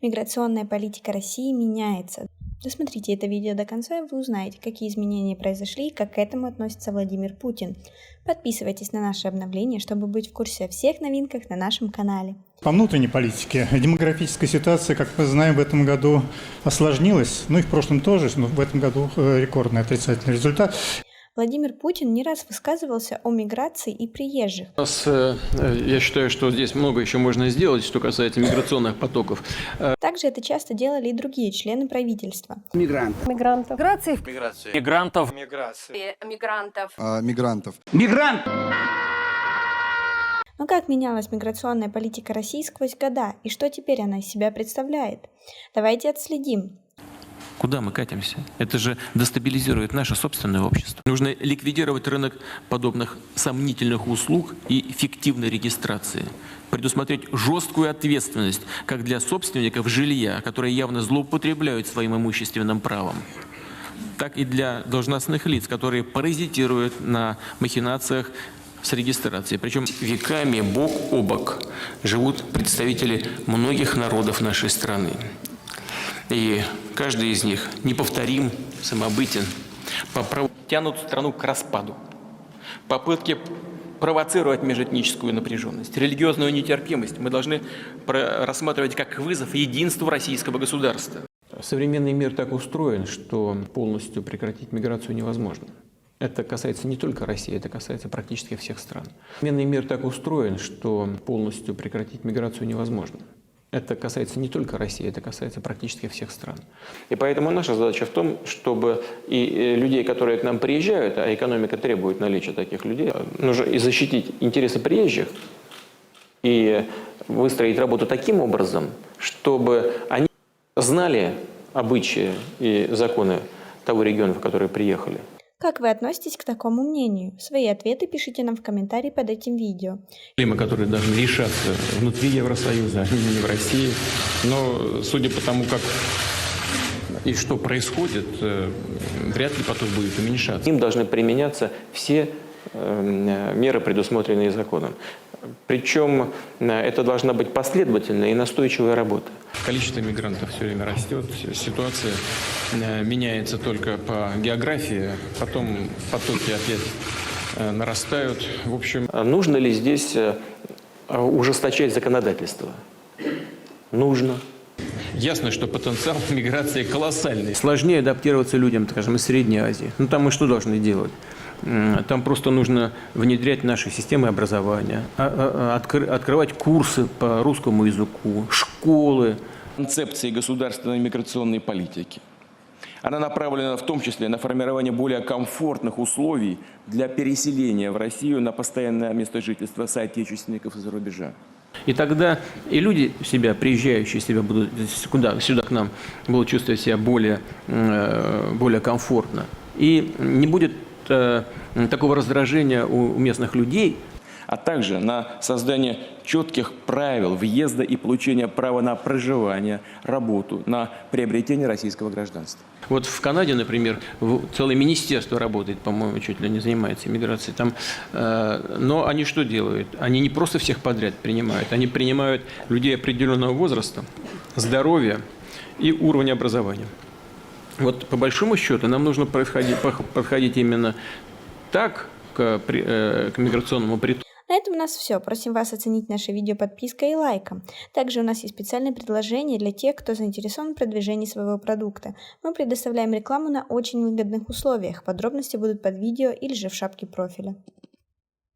Миграционная политика России меняется. Досмотрите это видео до конца, и вы узнаете, какие изменения произошли и как к этому относится Владимир Путин. Подписывайтесь на наши обновления, чтобы быть в курсе о всех новинках на нашем канале. По внутренней политике демографическая ситуация, как мы знаем, в этом году осложнилась. И в прошлом тоже, но в этом году рекордный отрицательный результат. Владимир Путин не раз высказывался о миграции и приезжих. Я считаю, что здесь много еще можно сделать, что касается миграционных потоков. Также это часто делали и другие члены правительства. Мигрантов. Мигрант! Но как менялась миграционная политика России сквозь года, и что теперь она из себя представляет? Давайте отследим. Куда мы катимся? Это же дестабилизирует наше собственное общество. Нужно ликвидировать рынок подобных сомнительных услуг и фиктивной регистрации. Предусмотреть жесткую ответственность как для собственников жилья, которые явно злоупотребляют своим имущественным правом, так и для должностных лиц, которые паразитируют на махинациях с регистрацией. Причем веками бок о бок живут представители многих народов нашей страны. И каждый из них неповторим, самобытен, по праву тянут страну к распаду. Попытки провоцировать межэтническую напряженность, религиозную нетерпимость мы должны рассматривать как вызов единству российского государства. Современный мир так устроен, что полностью прекратить миграцию невозможно. Это касается не только России, это касается практически всех стран. Современный мир так устроен, что полностью прекратить миграцию невозможно. Это касается не только России, это касается практически всех стран. И поэтому наша задача в том, чтобы и людей, которые к нам приезжают, а экономика требует наличия таких людей, нужно и защитить интересы приезжих, и выстроить работу таким образом, чтобы они знали обычаи и законы того региона, в который приехали. Как вы относитесь к такому мнению? Свои ответы пишите нам в комментарии под этим видео. Проблемы, которые должны решаться внутри Евросоюза, а не в России. Но судя по тому, как и что происходит, вряд ли поток будет уменьшаться. Им должны применяться все меры, предусмотренные законом. Причем это должна быть последовательная и настойчивая работа. Количество мигрантов все время растет, ситуация меняется только по географии, потом потоки опять нарастают. В общем, нужно ли здесь ужесточать законодательство? Нужно. Ясно, что потенциал миграции колоссальный. Сложнее адаптироваться людям, скажем, из Средней Азии. Ну там мы что должны делать? Там просто нужно внедрять наши системы образования, открывать курсы по русскому языку, школы. Концепции государственной миграционной политики. Она направлена в том числе на формирование более комфортных условий для переселения в Россию на постоянное место жительства соотечественников из-за рубежа. И тогда и люди себя, приезжающие будут сюда к нам, будут чувствовать себя более комфортно. И не будет такого раздражения у местных людей. А также на создание четких правил въезда и получения права на проживание, работу, на приобретение российского гражданства. Вот в Канаде, например, целое министерство работает, по-моему, чуть ли не занимается миграцией. Но они что делают? Они не просто всех подряд принимают, они принимают людей определенного возраста, здоровья и уровня образования. Вот по большому счету нам нужно подходить именно так к миграционному притоку. На этом у нас все. Просим вас оценить наше видео подпиской и лайком. Также у нас есть специальное предложение для тех, кто заинтересован в продвижении своего продукта. Мы предоставляем рекламу на очень выгодных условиях. Подробности будут под видео или же в шапке профиля.